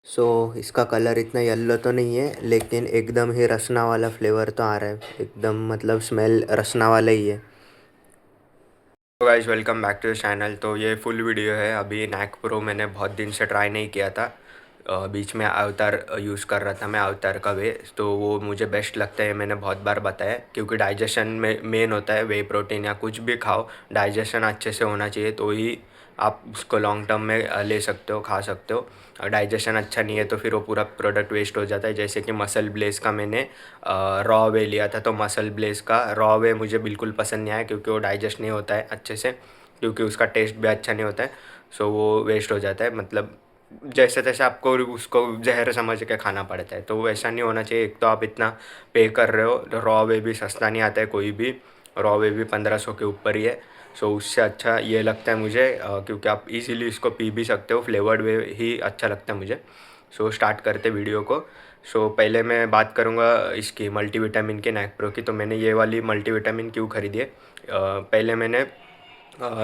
इसका कलर इतना येलो तो नहीं है, लेकिन एकदम ही रसना वाला फ्लेवर तो आ रहा है। एकदम मतलब स्मेल रसना वाला ही है। तो guys, welcome back to the channel. तो ये फुल वीडियो है। अभी नैक प्रो मैंने बहुत दिन से ट्राई नहीं किया था। बीच में अवतार यूज़ कर रहा था मैं, अवतार का वे। तो वो मुझे बेस्ट लगता है, मैंने बहुत बार बताया, क्योंकि डाइजेशन में मेन होता है। वे प्रोटीन या कुछ भी खाओ, डाइजेशन अच्छे से होना चाहिए, तो ही आप उसको लॉन्ग टर्म में ले सकते हो, खा सकते हो। डाइजेशन अच्छा नहीं है तो फिर वो पूरा प्रोडक्ट वेस्ट हो जाता है। जैसे कि मसल ब्लेस का मैंने रॉ वे लिया था, तो मसल ब्लेस का रॉ वे मुझे बिल्कुल पसंद नहीं आया, क्योंकि वो डाइजेस्ट नहीं होता है अच्छे से, क्योंकि उसका टेस्ट भी अच्छा नहीं होता है। सो वो वेस्ट हो जाता है। मतलब जैसे तैसे आपको उसको जहर समझ के खाना पड़ता है, तो वैसा नहीं होना चाहिए। एक तो आप इतना पे कर रहे हो, रॉ वे भी सस्ता नहीं आता है कोई भी। रॉ वे भी 1500 के ऊपर ही है। सो उससे अच्छा ये लगता है मुझे, क्योंकि आप इजीली इसको पी भी सकते हो। फ्लेवर्ड वे ही अच्छा लगता है मुझे। सो स्टार्ट करते वीडियो को। पहले मैं बात करूँगा इसकी मल्टीविटामिन के, नैक प्रो की। तो मैंने ये वाली मल्टीविटामिन क्यों ख़रीदी है। पहले मैंने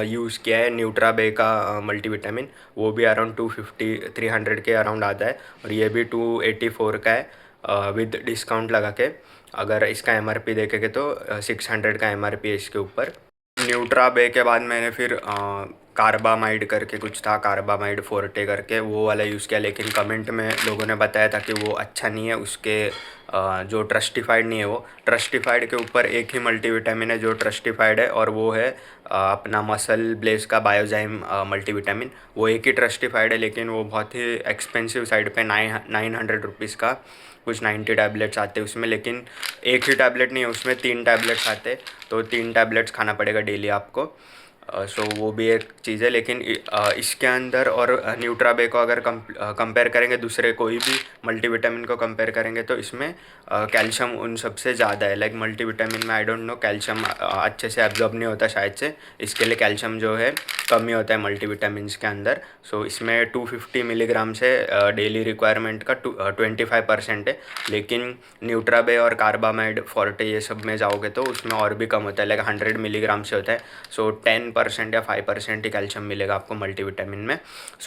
यूज़ किया है न्यूट्रा बे का मल्टीविटामिन। वो भी अराउंड 250-300 के अराउंड आता है, और ये भी 284 का है विद डिस्काउंट लगा के। अगर इसका एमआरपी देखेंगे तो 600 का एमआरपी है इसके ऊपर। न्यूट्रा बे के बाद मैंने फिर कार्बामाइड करके कुछ था, कार्बामाइड फोर्टे करके, वो वाला यूज़ किया। लेकिन कमेंट में लोगों ने बताया था कि वो अच्छा नहीं है, उसके जो ट्रस्टिफाइड नहीं है। वो ट्रस्टिफाइड के ऊपर एक ही मल्टीविटामिन है जो ट्रस्टिफाइड है, और वो है अपना मसल ब्लेस का बायोजाइम मल्टीविटामिन। वो एक ही ट्रस्टिफाइड है, लेकिन वो बहुत ही एक्सपेंसिव साइड पे, 900 रुपीज़ का कुछ 90 टैबलेट्स आते हैं उसमें। लेकिन एक ही टैबलेट नहीं है उसमें, 3 टैबलेट्स आते, तो 3 टैबलेट्स खाना पड़ेगा डेली आपको। वो भी एक चीज़ है। लेकिन इसके अंदर और न्यूट्राबे को अगर कंपेयर करेंगे, दूसरे कोई भी मल्टीविटामिन को कंपेयर करेंगे, तो इसमें कैल्शियम उन सबसे ज़्यादा है। लाइक मल्टीविटामिन में आई डोंट नो, कैल्शियम अच्छे से एब्जॉर्ब नहीं होता शायद से, इसके लिए कैल्शियम जो है कमी होता है मल्टीविटामिन के अंदर। इसमें 250 मिलीग्राम से डेली रिक्वायरमेंट का 25% है। लेकिन न्यूट्राबे और कार्बामेड, फोर्टे, ये सब में जाओगे तो उसमें और भी कम होता है, लाइक 100 मिलीग्राम से होता है। 10% या 5% ही कैल्शियम मिलेगा आपको मल्टीविटामिन में।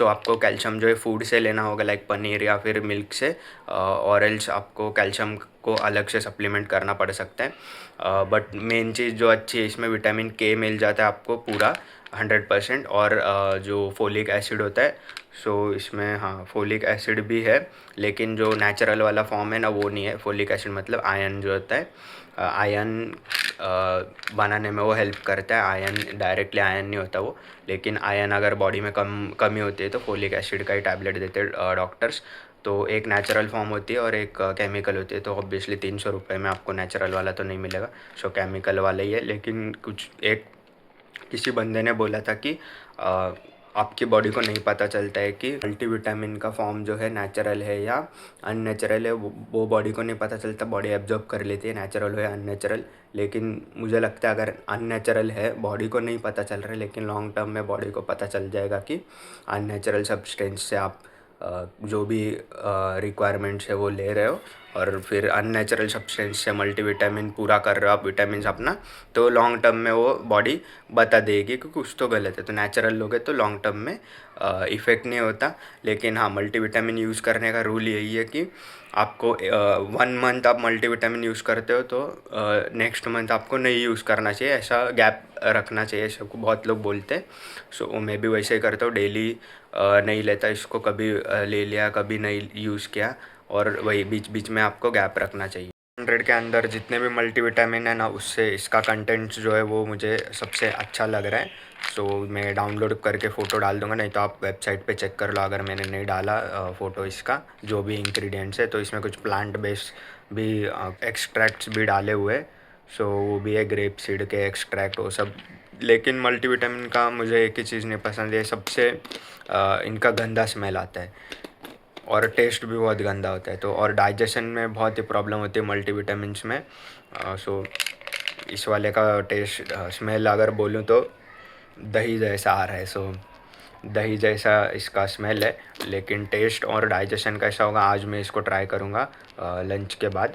आपको कैल्शियम जो है फूड से लेना होगा, लाइक पनीर या फिर मिल्क से, और एल्स आपको कैल्शियम को अलग से सप्लीमेंट करना पड़ सकता है। बट मेन चीज़ जो अच्छी है, इसमें विटामिन के मिल जाता है आपको पूरा 100%। और जो फोलिक एसिड होता है, इसमें हाँ फोलिक एसिड भी है, लेकिन जो नेचुरल वाला फॉर्म है ना, वो नहीं है। फोलिक एसिड मतलब आयन जो होता है, आयन बनाने में वो हेल्प करता है। आयन डायरेक्टली आयन नहीं होता वो, लेकिन आयन अगर बॉडी में कमी होती है तो फोलिक एसिड का ही टैबलेट देते हैं डॉक्टर्स। तो एक नेचुरल फॉर्म होती है और एक केमिकल होती है। तो ऑब्वियसली 300 रुपये में आपको नेचुरल वाला तो नहीं मिलेगा, केमिकल वाला ही है। लेकिन कुछ एक किसी बंदे ने बोला था कि आपकी बॉडी को नहीं पता चलता है कि मल्टीविटामिन का फॉर्म जो है नेचुरल है या अननेचुरल है। वो बॉडी को नहीं पता चलता, बॉडी एब्जॉर्ब कर लेती है नेचुरल हो या अननेचुरल। लेकिन मुझे लगता है अगर अननेचुरल है, बॉडी को नहीं पता चल रहा है, लेकिन लॉन्ग टर्म में बॉडी को पता चल जाएगा कि अननेचुरल सब्सटेंस से आप जो भी रिक्वायरमेंट्स है वो ले रहे हो, और फिर अननेचुरल सब्सटेंस से मल्टीविटामिन पूरा कर रहे हो आप विटामिन अपना, तो लॉन्ग टर्म में वो बॉडी बता देगी कि कुछ तो गलत है। तो नेचुरल लोगे तो लॉन्ग टर्म में इफ़ेक्ट नहीं होता। लेकिन हाँ, मल्टीविटामिन यूज़ करने का रूल यही है कि आपको 1 मंथ आप मल्टीविटामिन यूज़ करते हो तो नेक्स्ट मंथ आपको नहीं यूज़ करना चाहिए, ऐसा गैप रखना चाहिए। सबको बहुत लोग बोलते हैं। मैं भी वैसे ही करता हूँ, डेली नहीं लेता इसको, कभी ले लिया, कभी नहीं यूज़ किया, और वही बीच बीच में आपको गैप रखना चाहिए। 100 के अंदर जितने भी मल्टीविटामिन है ना, उससे इसका कंटेंट्स जो है वो मुझे सबसे अच्छा लग रहा है। मैं डाउनलोड करके फ़ोटो डाल दूँगा, नहीं तो आप वेबसाइट पे चेक कर लो अगर मैंने नहीं डाला फ़ोटो इसका, जो भी इंग्रेडिएंट्स है। तो इसमें कुछ प्लांट बेस्ड भी एक्सट्रैक्ट्स भी डाले हुए हैं। वो भी है ग्रेप सीड के एक्सट्रैक्ट, वो सब। लेकिन मल्टीविटामिन का मुझे एक ही चीज़ नहीं पसंद है, सबसे इनका गंदा स्मेल आता है, और टेस्ट भी बहुत गंदा होता है। तो और डाइजेशन में बहुत ही प्रॉब्लम होती है मल्टीविटामिन्स में। इस वाले का टेस्ट, स्मेल अगर बोलूँ तो दही जैसा आ रहा है। दही जैसा इसका स्मेल है, लेकिन टेस्ट और डाइजेशन कैसा होगा आज मैं इसको ट्राई करूँगा लंच के बाद।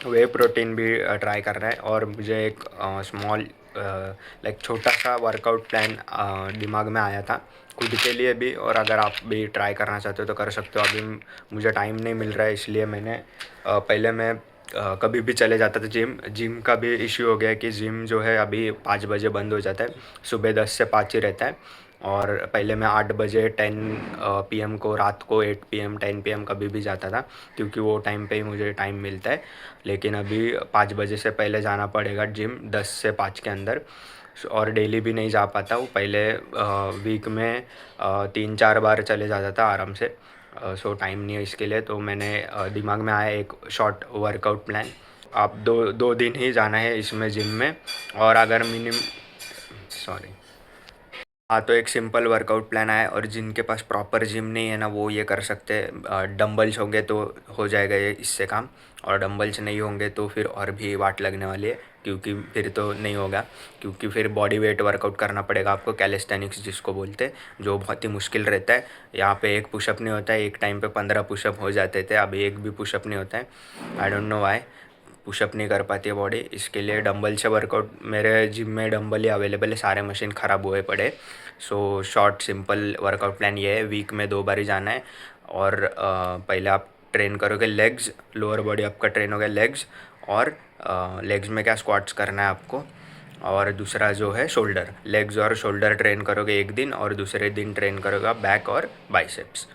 वे प्रोटीन भी ट्राई कर रहा है, और मुझे एक स्मॉल लाइक छोटा सा वर्कआउट प्लान दिमाग में आया था खुद के लिए भी, और अगर आप भी ट्राई करना चाहते हो तो कर सकते हो। अभी मुझे टाइम नहीं मिल रहा है, इसलिए मैंने पहले मैं कभी भी चले जाता था जिम का भी इश्यू हो गया है कि जिम जो है अभी 5 बजे बंद हो जाता है, सुबह 10 से 5 ही रहता है। और पहले मैं 8 बजे 10 PM को, रात को 8 PM 10 PM कभी भी जाता था, क्योंकि वो टाइम पे ही मुझे टाइम मिलता है। लेकिन अभी 5 बजे से पहले जाना पड़ेगा जिम, 10 से 5 के अंदर। और डेली भी नहीं जा पाता हूँ। पहले वीक में 3-4 बार चले जाता था आराम से। सो टाइम नहीं है इसके लिए, तो मैंने दिमाग में आया एक शॉर्ट वर्कआउट प्लान। आप दो दो दिन ही जाना है इसमें जिम में, और अगर सॉरी हाँ, तो एक सिंपल वर्कआउट प्लान आया। और जिनके पास प्रॉपर जिम नहीं है ना, वो ये कर सकते हैं, डंबल्स होंगे तो हो जाएगा ये इससे काम, और डंबल्स नहीं होंगे तो फिर और भी वाट लगने वाली है, क्योंकि फिर तो नहीं होगा। क्योंकि फिर बॉडी वेट वर्कआउट करना पड़ेगा आपको, कैलिस्थेनिक्स जिसको बोलते हैं, जो बहुत ही मुश्किल रहता है। यहाँ पे एक पुशअप नहीं होता है, एक टाइम पे 15 पुशअप हो जाते थे, अभी एक भी पुशअप नहीं होता है। I don't know why pushup नहीं कर पाती है बॉडी। इसके लिए डंबल से वर्कआउट, मेरे जिम में डंबल ही अवेलेबल है, सारे मशीन ख़राब हुए पड़े। So short simple workout plan ये है, वीक में 2 बार ही जाना है। और पहले आप ट्रेन करोगे लेग्स, लोअर बॉडी आपका ट्रेन हो गया लेग्स, और लेग्स में क्या स्क्वाट्स करना है आपको। और दूसरा जो है शोल्डर, लेग्स और शोल्डर ट्रेन करोगे एक दिन, और दूसरे दिन ट्रेन करोगे बैक और बाइसेप्स।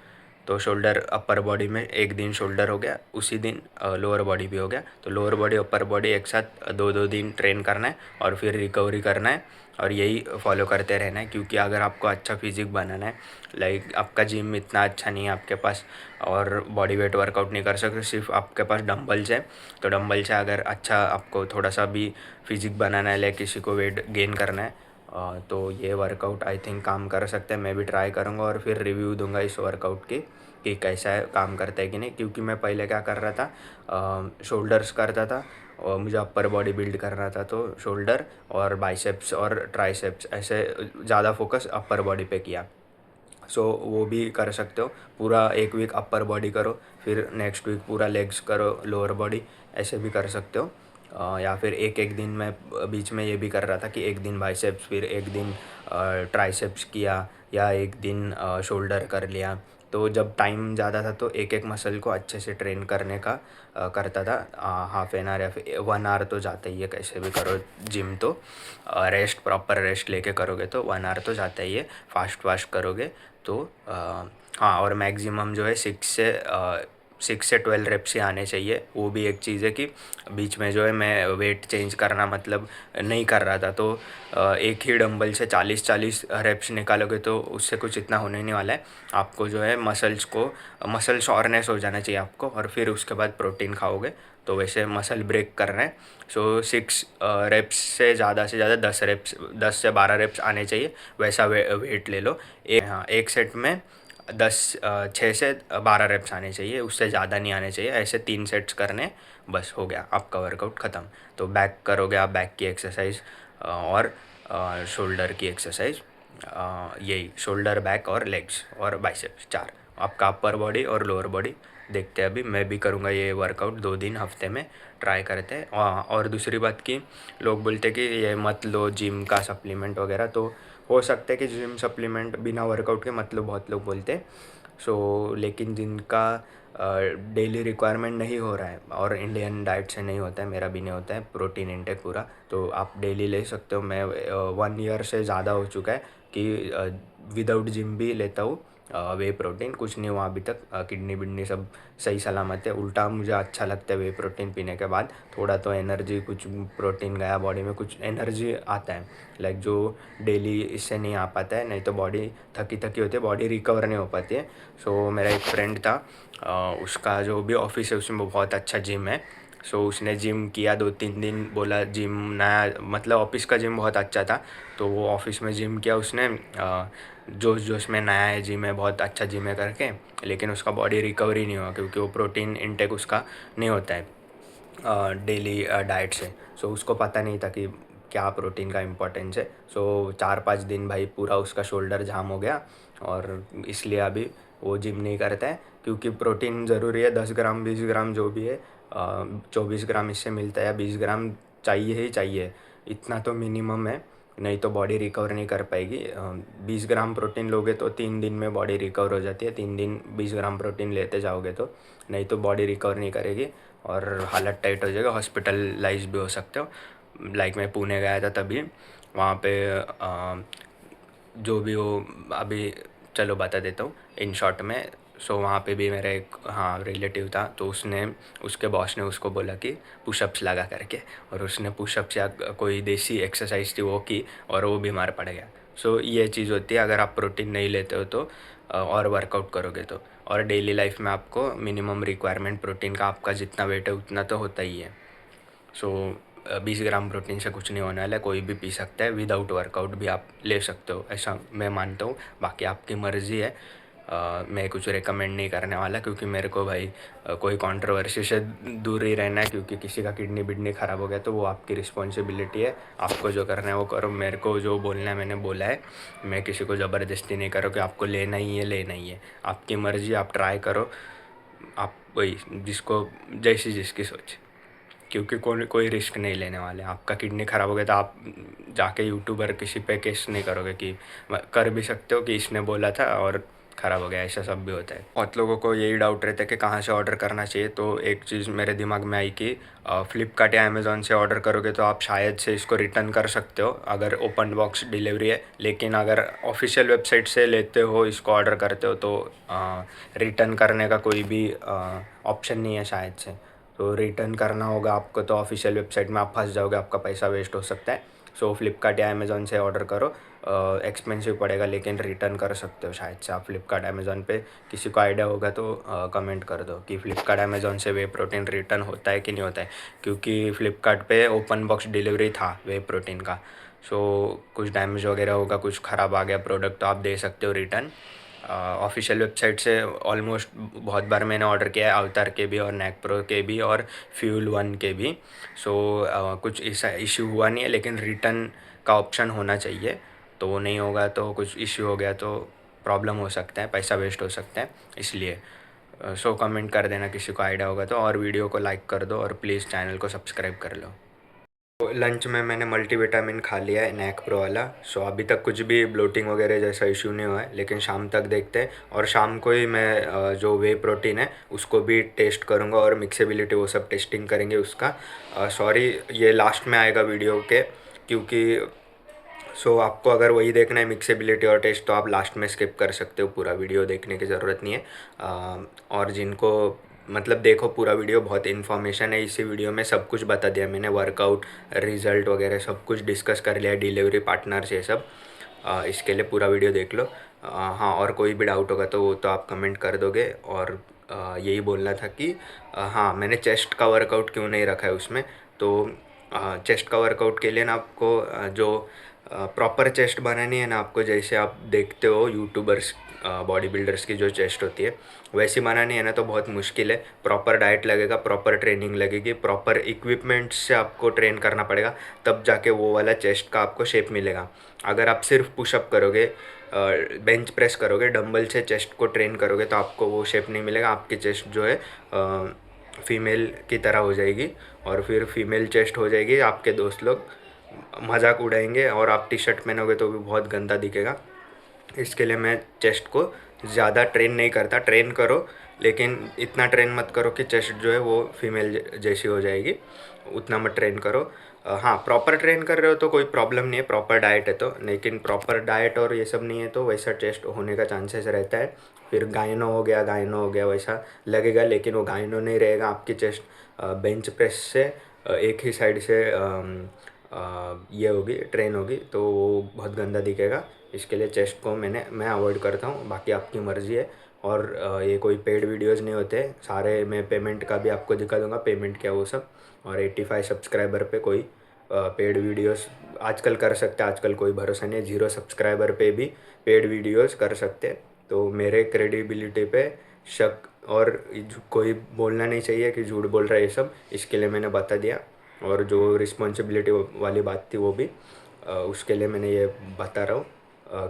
तो शोल्डर अपर बॉडी में एक दिन शोल्डर हो गया, उसी दिन लोअर बॉडी भी हो गया। तो लोअर बॉडी अपर बॉडी एक साथ 2-2 दिन ट्रेन करना है, और फिर रिकवरी करना है, और यही फॉलो करते रहना है। क्योंकि अगर आपको अच्छा फिजिक बनाना है, लाइक आपका जिम इतना अच्छा नहीं है आपके पास, और बॉडी वेट वर्कआउट नहीं कर सकते, सिर्फ आपके पास डंबल्स है, तो डंबल से अगर अच्छा आपको थोड़ा सा भी फिजिक बनाना है, लाइक किसी को वेट गेन करना है, तो ये वर्कआउट आई थिंक काम कर सकते हैं। मैं भी ट्राई करूँगा और फिर रिव्यू दूंगा इस वर्कआउट की कि कैसा है, काम करता है कि नहीं। क्योंकि मैं पहले क्या कर रहा था, शोल्डर्स करता था, और मुझे अपर बॉडी बिल्ड करना था, तो शोल्डर और बाइसेप्स और ट्राइसेप्स ऐसे ज़्यादा फोकस अपर बॉडी पे किया। सो वो भी कर सकते हो, पूरा एक वीक अपर बॉडी करो, फिर नेक्स्ट वीक पूरा लेग्स करो, लोअर बॉडी, ऐसे भी कर सकते हो। या फिर एक एक दिन मैं बीच में ये भी कर रहा था कि एक दिन बाइसेप्स, फिर एक दिन ट्राइसेप्स किया, या एक दिन शोल्डर कर लिया। तो जब टाइम ज़्यादा था तो एक एक मसल को अच्छे से ट्रेन करने का करता था। हाफ एन आवर या फिर 1 आवर तो जाता ही है, कैसे भी करो जिम तो। रेस्ट, प्रॉपर रेस्ट लेके करोगे तो 1 आवर तो जाता ही है। फास्ट करोगे तो हाँ, और मैक्सिमम जो है 6 से 12 रेप्स ही आने चाहिए। वो भी एक चीज़ है कि बीच में जो है मैं वेट चेंज करना मतलब नहीं कर रहा था, तो एक ही डंबल से 40-40 रेप्स निकालोगे तो उससे कुछ इतना होने नहीं वाला है। आपको जो है मसल शॉरनेस हो जाना चाहिए आपको, और फिर उसके बाद प्रोटीन खाओगे तो वैसे मसल ब्रेक करना है। सो 6 रेप्स से ज़्यादा 10 से 12 रेप्स आने चाहिए, वैसा वेट ले लो। हाँ, एक सेट में 6 से 12 रेप्स आने चाहिए, उससे ज़्यादा नहीं आने चाहिए। ऐसे 3 सेट्स करने, बस हो गया आपका वर्कआउट ख़त्म। तो बैक करोगे आप, बैक की एक्सरसाइज, और शोल्डर की एक्सरसाइज, यही शोल्डर, बैक और लेग्स और बाइसेप्स, 4। आपका अपर बॉडी और लोअर बॉडी देखते हैं। अभी मैं भी करूँगा ये वर्कआउट 2 दिन हफ्ते में, ट्राई करते हैं। और दूसरी बात की, लोग बोलते हैं कि ये मत लो जिम का सप्लीमेंट वगैरह, तो हो सकता है कि जिम सप्लीमेंट बिना वर्कआउट के मतलब बहुत लोग बोलते हैं। सो लेकिन जिनका डेली रिक्वायरमेंट नहीं हो रहा है, और इंडियन डाइट से नहीं होता है, मेरा भी नहीं होता है प्रोटीन इंटेक पूरा, तो आप डेली ले सकते हो। मैं 1 ईयर से ज़्यादा हो चुका है कि विदाउट जिम भी लेता हूँ वे प्रोटीन, कुछ नहीं हुआ अभी तक। किडनी बिडनी सब सही सलामत है। उल्टा मुझे अच्छा लगता है वे प्रोटीन पीने के बाद, थोड़ा तो एनर्जी, कुछ प्रोटीन गया बॉडी में, कुछ एनर्जी आता है, लाइक जो डेली इससे नहीं आ पाता है। नहीं तो बॉडी थकी थकी होती है, बॉडी रिकवर नहीं हो पाती है। सो मेरा एक फ्रेंड था, उसका जो भी ऑफिस है उसमें बहुत अच्छा जिम है। सो उसने जिम किया 2-3 दिन, बोला जिम नया, मतलब ऑफिस का जिम बहुत अच्छा था, तो वो ऑफिस में जिम किया उसने, जोश जोश में नया है जिम है, बहुत अच्छा जिम है करके। लेकिन उसका बॉडी रिकवरी नहीं हुआ, क्योंकि वो प्रोटीन इंटेक उसका नहीं होता है डेली डाइट से। सो उसको पता नहीं था कि क्या प्रोटीन का इम्पोर्टेंस है। सो 4-5 दिन भाई पूरा उसका शोल्डर जाम हो गया, और इसलिए अभी वो जिम नहीं करता है। क्योंकि प्रोटीन ज़रूरी है, 10 ग्राम 20 ग्राम जो भी है, 24 ग्राम इससे मिलता है, 20 ग्राम चाहिए ही चाहिए। इतना तो मिनिमम है, नहीं तो बॉडी रिकवर नहीं कर पाएगी। 20 ग्राम प्रोटीन लोगे तो 3 दिन में बॉडी रिकवर हो जाती है। 3 दिन 20 ग्राम प्रोटीन लेते जाओगे तो, नहीं तो बॉडी रिकवर नहीं करेगी और हालत टाइट हो जाएगा, हॉस्पिटलाइज भी हो सकते हो। लाइक मैं पुणे गया था तभी वहाँ पे जो भी हो, अभी चलो बता देता हूँ इन शॉर्ट में। सो वहाँ पे भी मेरा एक रिलेटिव था, तो उसने उसके बॉस ने उसको बोला कि पुशअप्स लगा करके, और उसने पुशअप्स या कोई देसी एक्सरसाइज थी वो की और वो बीमार पड़ गया। सो ये चीज़ होती है अगर आप प्रोटीन नहीं लेते हो तो, और वर्कआउट करोगे तो। और डेली लाइफ में आपको मिनिमम रिक्वायरमेंट प्रोटीन का, आपका जितना वेट है उतना तो होता ही है। सो 20 ग्राम प्रोटीन से कुछ नहीं होने वाला है, कोई भी पी सकता है, विदाउट वर्कआउट भी आप ले सकते हो, ऐसा मैं मानता हूँ। बाकी आपकी मर्ज़ी है। मैं कुछ रेकमेंड नहीं करने वाला, क्योंकि मेरे को भाई कोई कंट्रोवर्सी से दूर ही रहना है, क्योंकि किसी का किडनी बिडनी ख़राब हो गया तो वो आपकी रिस्पॉन्सिबिलिटी है। आपको जो करना है वो करो, मेरे को जो बोलना है मैंने बोला है। मैं किसी को ज़बरदस्ती नहीं करो कि आपको लेना ही है, लेना ही है। आपकी मर्ज़ी, आप ट्राई करो, आप वही जिसको जैसी जिसकी सोच, क्योंकि कोई रिस्क नहीं लेने वाले। आपका किडनी ख़राब हो गया तो आप जाके यूट्यूबर किसी पे केस नहीं करोगे कि कर भी सकते हो कि इसने बोला था और ख़राब हो गया, ऐसा सब भी होता है। बहुत लोगों को यही डाउट रहता है कि कहाँ से ऑर्डर करना चाहिए। तो एक चीज़ मेरे दिमाग में आई कि फ्लिपकार्ट या अमेज़ॉन से ऑर्डर करोगे तो आप शायद से इसको रिटर्न कर सकते हो अगर ओपन बॉक्स डिलीवरी है। लेकिन अगर ऑफिशियल वेबसाइट से लेते हो, इसको ऑर्डर करते हो, तो रिटर्न करने का कोई भी ऑप्शन नहीं है शायद से। तो रिटर्न करना होगा आपको, तो ऑफिशियल वेबसाइट में आप फंस जाओगे, आपका पैसा वेस्ट हो सकता है। सो फ्लिपकार्ट या अमेज़ॉन से ऑर्डर करो। एक्सपेंसिव पड़ेगा लेकिन रिटर्न कर सकते हो शायद से आप फ्लिपकार्ट अमेज़ॉन पे। किसी को आइडिया होगा तो कमेंट कर दो कि फ्लिपकार्ट अमेज़ॉन से वे प्रोटीन रिटर्न होता है कि नहीं होता है, क्योंकि फ्लिपकार्ट पे ओपन बॉक्स डिलीवरी था वे प्रोटीन का। सो कुछ डैमेज वगैरह होगा, कुछ ख़राब आ गया प्रोडक्ट, तो आप दे सकते हो रिटर्न। ऑफिशियल वेबसाइट से ऑलमोस्ट बहुत बार मैंने ऑर्डर किया है, अवतार के भी और नैक प्रो के भी और फ्यूल वन के भी। सो कुछ ऐसा इश्यू हुआ नहीं है, लेकिन रिटर्न का ऑप्शन होना चाहिए। तो वो नहीं होगा तो कुछ इश्यू हो गया तो प्रॉब्लम हो सकता है, पैसा वेस्ट हो सकता है, इसलिए। सो कमेंट कर देना किसी को आइडिया होगा तो, और वीडियो को लाइक कर दो और प्लीज़ चैनल को सब्सक्राइब कर लो। लंच में मैंने मल्टीविटामिन खा लिया है, नैक प्रो वाला। सो अभी तक कुछ भी ब्लोटिंग वगैरह जैसा इशू नहीं हुआ है, लेकिन शाम तक देखते हैं। और शाम को ही मैं जो वे प्रोटीन है उसको भी टेस्ट करूँगा, और मिक्सेबिलिटी वो सब टेस्टिंग करेंगे उसका। सॉरी, ये लास्ट में आएगा वीडियो के, क्योंकि आपको अगर वही देखना है मिक्सेबिलिटी और टेस्ट, तो आप लास्ट में स्किप कर सकते हो, पूरा वीडियो देखने की ज़रूरत नहीं है। और जिनको मतलब देखो पूरा वीडियो, बहुत इन्फॉर्मेशन है इसी वीडियो में, सब कुछ बता दिया मैंने, वर्कआउट रिजल्ट वगैरह सब कुछ डिस्कस कर लिया, डिलीवरी पार्टनर्स ये सब। इसके लिए पूरा वीडियो देख लो। हाँ, और कोई भी डाउट होगा तो वो तो आप कमेंट कर दोगे। और यही बोलना था कि हाँ, मैंने चेस्ट का वर्कआउट क्यों नहीं रखा है उसमें। तो चेस्ट का वर्कआउट के लिए ना आपको जो प्रॉपर चेस्ट बनानी है ना आपको, जैसे आप देखते हो यूट्यूबर्स बॉडी बिल्डर्स की जो चेस्ट होती है वैसी बनानी है ना, तो बहुत मुश्किल है। प्रॉपर डाइट लगेगा, प्रॉपर ट्रेनिंग लगेगी, प्रॉपर इक्विपमेंट्स से आपको ट्रेन करना पड़ेगा, तब जाके वो वाला चेस्ट का आपको शेप मिलेगा। अगर आप सिर्फ पुशअप करोगे, बेंच प्रेस करोगे, डंबल से चेस्ट को ट्रेन करोगे, तो आपको वो शेप नहीं मिलेगा। आपकी चेस्ट जो है फीमेल की तरह हो जाएगी, और फिर फीमेल चेस्ट हो जाएगी। आपके दोस्त लोग मजाक उड़ाएंगे, और आप टी शर्ट पहनोगे तो भी बहुत गंदा दिखेगा। इसके लिए मैं चेस्ट को ज़्यादा ट्रेन नहीं करता। ट्रेन करो, लेकिन इतना ट्रेन मत करो कि चेस्ट जो है वो फीमेल जैसी हो जाएगी, उतना मत ट्रेन करो। हाँ, प्रॉपर ट्रेन कर रहे हो तो कोई प्रॉब्लम नहीं है, प्रॉपर डाइट है तो। लेकिन प्रॉपर डाइट और ये सब नहीं है तो वैसा चेस्ट होने का चांसेस रहता है। फिर गायनो हो गया वैसा लगेगा, लेकिन वो गायनो नहीं रहेगा। आपकी चेस्ट बेंच प्रेस से एक ही साइड से ये होगी, ट्रेन होगी, तो वो बहुत गंदा दिखेगा। इसके लिए चेस्ट को मैं अवॉइड करता हूँ। बाकी आपकी मर्ज़ी है। और ये कोई पेड वीडियोस नहीं होते सारे। मैं पेमेंट का भी आपको दिखा दूँगा, पेमेंट क्या वो सब। और 85 सब्सक्राइबर पे कोई पेड वीडियोस आजकल कर सकते हैं। आजकल कोई भरोसा नहीं है, 0 सब्सक्राइबर पे भी पेड वीडियोस कर सकते हैं। तो मेरे क्रेडिबिलिटी पे शक और कोई बोलना नहीं चाहिए कि झूठ बोल रहा है ये सब। इसके लिए मैंने बता दिया। और जो रिस्पॉन्सिबिलिटी वाली बात थी वो भी उसके लिए मैंने ये बता रहा हूँ,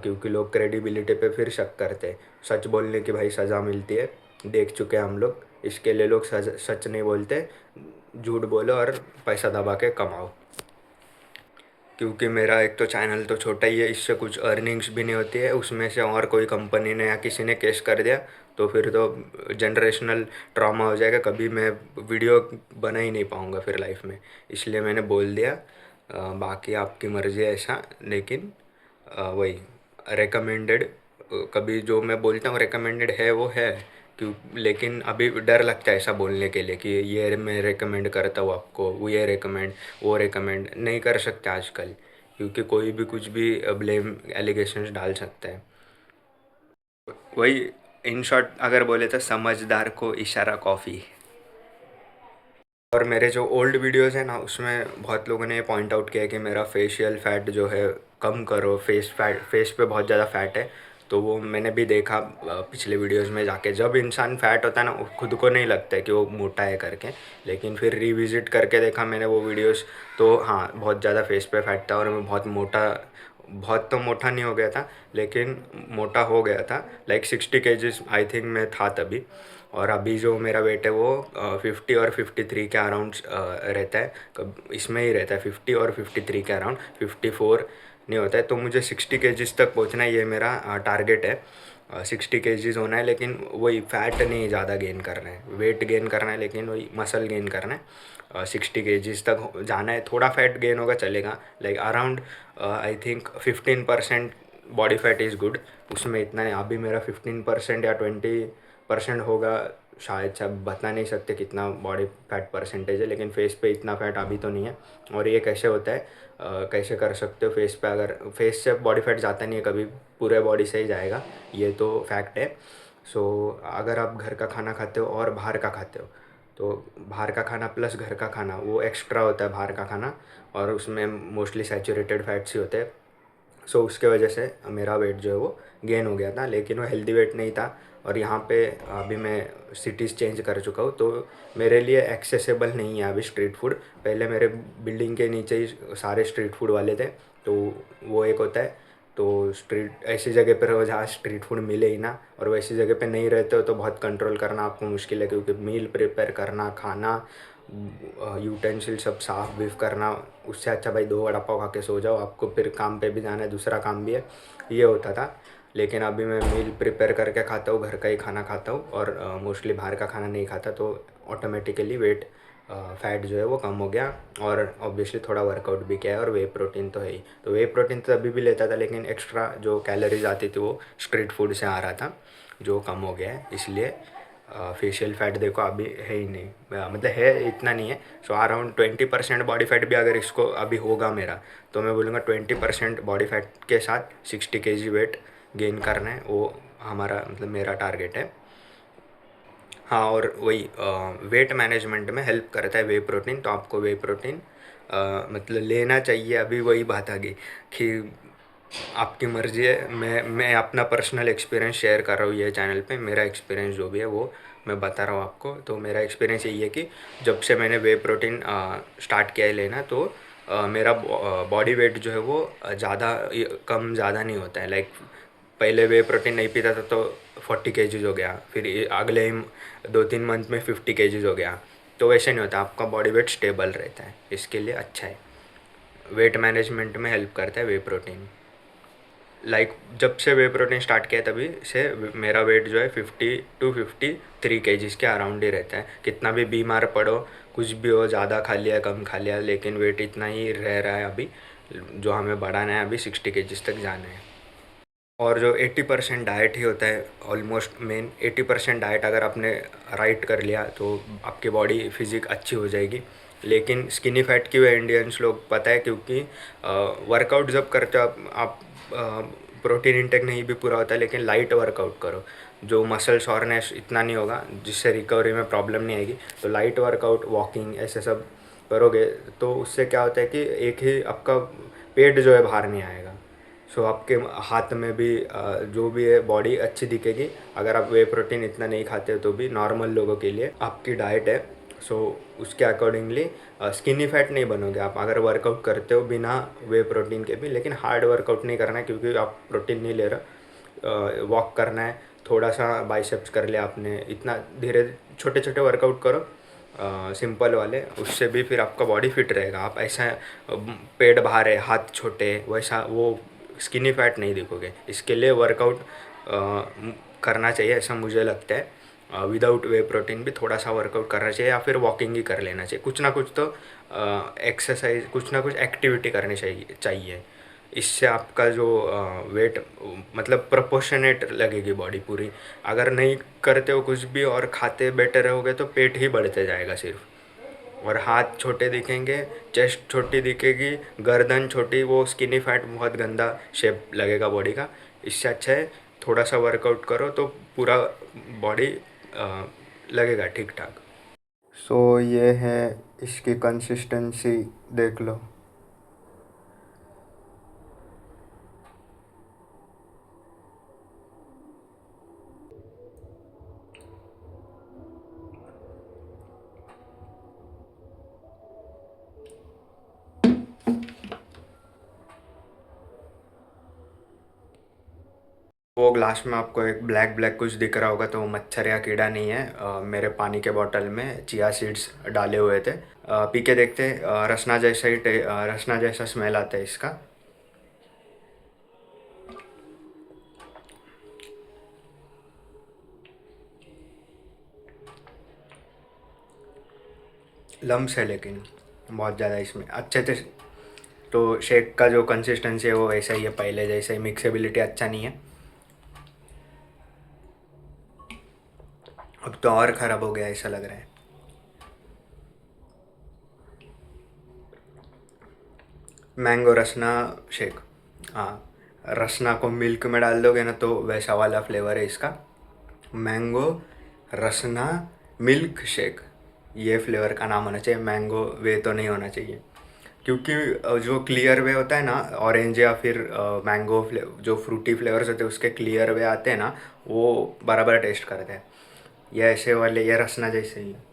क्योंकि लोग क्रेडिबिलिटी पे फिर शक करते हैं। सच बोलने की भाई सज़ा मिलती है, देख चुके हैं हम लोग। इसके लिए लोग सच नहीं बोलते, झूठ बोलो और पैसा दबा के कमाओ। क्योंकि मेरा एक तो चैनल तो छोटा ही है, इससे कुछ अर्निंग्स भी नहीं होती है, उसमें से और कोई कंपनी ने या किसी ने केस कर दिया तो फिर तो जनरेशनल ट्रॉमा हो जाएगा, कभी मैं वीडियो बना ही नहीं पाऊँगा फिर लाइफ में। इसलिए मैंने बोल दिया। बाकी आपकी मर्ज़ी है ऐसा, लेकिन वही रिकमेंडेड, कभी जो मैं बोलता हूँ रिकमेंडेड है वो है। क्यों? लेकिन अभी डर लगता है ऐसा बोलने के लिए कि ये मैं रिकमेंड करता हूँ आपको, वो ये रिकमेंड वो रिकमेंड नहीं कर सकते आजकल, क्योंकि कोई भी कुछ भी ब्लेम एलिगेशंस डाल सकता है। वही, इन शॉर्ट अगर बोले तो समझदार को इशारा कॉफ़ी। और मेरे जो ओल्ड वीडियोस हैं ना, उसमें बहुत लोगों ने पॉइंट आउट किया कि मेरा फेशियल फैट जो है कम करो, फेस पे बहुत ज़्यादा फैट है। तो वो मैंने भी देखा पिछले वीडियोस में जाके, जब इंसान फैट होता है ना, वो खुद को नहीं लगता है कि वो मोटा है करके, लेकिन फिर रिविज़िट करके देखा मैंने वो वीडियोस, तो हाँ बहुत ज़्यादा फेस पे फैट था और मैं बहुत मोटा, बहुत तो मोटा नहीं हो गया था लेकिन मोटा हो गया था। लाइक 60 kg आई थिंक मैं था तभी। और अभी जो मेरा वेट है वो 50 और 53 के अराउंड रहता है, कब इसमें ही रहता है 50 और 53 के अराउंड, 54 नहीं होता है। तो मुझे 60 kg तक पहुंचना, ये मेरा टारगेट है। 60 kg होना है, लेकिन वही फैट नहीं ज़्यादा गेन करना है, वेट गेन करना है, लेकिन वही मसल गेन करना है। 60 kg तक जाना है, थोड़ा फैट गेन होगा चलेगा, like around I think 15% body fat is good. उसमें इतना नहीं, अभी मेरा 15% या 20% होगा शायद से, अब बता नहीं सकते कितना बॉडी फैट परसेंटेज है, लेकिन फेस पे इतना फैट अभी तो नहीं है। और ये कैसे होता है, कैसे कर सकते हो फेस पे? अगर फेस से बॉडी फैट जाता नहीं है कभी, पूरे बॉडी से ही जाएगा, ये तो फैक्ट है। सो अगर आप घर का खाना खाते हो और बाहर का खाते हो, तो बाहर का खाना प्लस घर का खाना वो एक्स्ट्रा होता है बाहर का खाना, और उसमें मोस्टली सैचुरेटेड फैट्स ही होते हैं। सो उसके वजह से मेरा वेट जो है वो गेन हो गया था, लेकिन वो हेल्दी वेट नहीं था। और यहाँ पे अभी मैं सिटीज़ चेंज कर चुका हूँ, तो मेरे लिए एक्सेसिबल नहीं है अभी स्ट्रीट फूड। पहले मेरे बिल्डिंग के नीचे ही सारे स्ट्रीट फूड वाले थे, तो वो एक होता है। तो स्ट्रीट ऐसी जगह पर रहो जहाँ स्ट्रीट फूड मिले ही ना, और वैसी जगह पे नहीं रहते हो तो बहुत कंट्रोल करना आपको मुश्किल है, क्योंकि मील प्रिपेयर करना, खाना, यूटेंसिल सब साफ़ बीफ करना, उससे अच्छा भाई 2 वड़ा पाव खा के सो जाओ, आपको फिर काम पे भी जाना है, दूसरा काम भी है, ये होता था। लेकिन अभी मैं मील प्रिपेयर करके खाता हूँ, घर का ही खाना खाता हूँ, और मोस्टली बाहर का खाना नहीं खाता, तो ऑटोमेटिकली वेट फैट जो है वो कम हो गया। और ऑब्वियसली थोड़ा वर्कआउट भी किया है, और वे प्रोटीन तो है ही। तो वे प्रोटीन तो अभी भी लेता था, लेकिन एक्स्ट्रा जो कैलोरीज आती थी वो स्ट्रीट फूड से आ रहा था, जो कम हो गया है। इसलिए फेशियल फैट देखो अभी है ही नहीं, मतलब है इतना नहीं है। सो अराउंड 20% बॉडी फैट भी अगर इसको अभी होगा मेरा, तो मैं बोलूँगा 20% बॉडी फैट के साथ 60 kg वेट गेन करना है, वो हमारा मतलब मेरा टारगेट है। हाँ, और वही वेट मैनेजमेंट में हेल्प करता है वे प्रोटीन, तो आपको वे प्रोटीन मतलब लेना चाहिए। अभी वही बात आ गई कि आपकी मर्ज़ी है, मैं अपना पर्सनल एक्सपीरियंस शेयर कर रहा हूँ ये चैनल पे, मेरा एक्सपीरियंस जो भी है वो मैं बता रहा हूँ आपको। तो मेरा एक्सपीरियंस यही है कि जब से मैंने वे प्रोटीन स्टार्ट किया है लेना, तो मेरा बॉडी वेट जो है वो ज़्यादा कम ज़्यादा नहीं होता है। लाइक पहले वे प्रोटीन नहीं पीता था तो 40 kg हो गया, फिर अगले 2-3 मंथ में 50 kg हो गया। तो वैसे नहीं होता, आपका बॉडी वेट स्टेबल रहता है, इसके लिए अच्छा है। वेट मैनेजमेंट में हेल्प करता है वे प्रोटीन। लाइक जब से वे प्रोटीन स्टार्ट किया तभी से मेरा वेट जो है 50 to 53 kg के अराउंड ही रहता है। कितना भी बीमार पड़ो, कुछ भी हो, ज़्यादा खा लिया कम खा लिया, लेकिन वेट इतना ही रह रहा है अभी। जो हमें बढ़ाना है अभी 60 kg तक जाना है। और जो 80% डाइट ही होता है, ऑलमोस्ट मेन 80% डाइट अगर आपने राइट कर लिया तो आपकी बॉडी फिजिक अच्छी हो जाएगी। लेकिन स्किनी फैट की वजह इंडियंस लोग पता है, क्योंकि वर्कआउट जब करते हो आप प्रोटीन इंटेक नहीं भी पूरा होता है, लेकिन लाइट वर्कआउट करो, जो मसल सॉरनेस इतना नहीं होगा, जिससे रिकवरी में प्रॉब्लम नहीं आएगी। तो लाइट वर्कआउट, वॉकिंग, ऐसे सब करोगे तो उससे क्या होता है कि एक ही आपका पेट जो है बाहर नहीं आएगा। सो आपके हाथ में भी जो भी है बॉडी अच्छी दिखेगी। अगर आप वे प्रोटीन इतना नहीं खाते हो तो भी नॉर्मल लोगों के लिए आपकी डाइट है, सो उसके अकॉर्डिंगली स्किनी फैट नहीं बनोगे आप अगर वर्कआउट करते हो बिना वे प्रोटीन के भी। लेकिन हार्ड वर्कआउट नहीं करना है, क्योंकि आप प्रोटीन नहीं ले रहे। वॉक करना है, थोड़ा सा बाइसेप्स कर लिया आपने, इतना धीरे छोटे छोटे वर्कआउट करो, सिंपल वाले, उससे भी फिर आपका बॉडी फिट रहेगा। आप ऐसा पेट बाहर है, हाथ छोटे, वैसा वो स्किनी फैट नहीं दिखोगे। इसके लिए वर्कआउट करना चाहिए, ऐसा मुझे लगता है। विदाउट वे प्रोटीन भी थोड़ा सा वर्कआउट करना चाहिए, या फिर वॉकिंग ही कर लेना चाहिए। कुछ ना कुछ तो एक्सरसाइज, कुछ ना कुछ एक्टिविटी करनी चाहिए। इससे आपका जो वेट मतलब प्रोपोर्शनेट लगेगी बॉडी पूरी। अगर नहीं करते हो कुछ भी और खाते बैठे रहोगे तो पेट ही बढ़ते जाएगा सिर्फ, और हाथ छोटे दिखेंगे, चेस्ट छोटी दिखेगी, गर्दन छोटी, वो स्किनी फैट बहुत गंदा शेप लगेगा बॉडी का। इससे अच्छा है थोड़ा सा वर्कआउट करो तो पूरा बॉडी लगेगा ठीक ठाक। सो ये है इसकी कंसिस्टेंसी, देख लो। वो ग्लास में आपको एक ब्लैक ब्लैक कुछ दिख रहा होगा, तो वो मच्छर या कीड़ा नहीं है। मेरे पानी के बोतल में चिया सीड्स डाले हुए थे। पी के देखते, रसना जैसा ही रसना जैसा स्मेल आता है इसका। लम्स है लेकिन बहुत ज़्यादा इसमें, अच्छे से। तो शेक का जो कंसिस्टेंसी है वो वैसा ही है पहले जैसे ही, मिक्सेबिलिटी अच्छा नहीं है। अब तो और ख़राब हो गया ऐसा लग रहा है। मैंगो रसना शेक, हाँ। रसना को मिल्क में डाल दोगे ना तो वैसा वाला फ्लेवर है इसका। मैंगो रसना मिल्क शेक, ये फ्लेवर का नाम होना चाहिए, मैंगो वे तो नहीं होना चाहिए। क्योंकि जो क्लियर वे होता है ना, ऑरेंज या फिर मैंगो जो फ्रूटी फ्लेवर्स होते हैं उसके क्लियर वे आते हैं ना, वो बराबर टेस्ट करते हैं। ये ऐसे वाले, ये रसना जैसे ही है।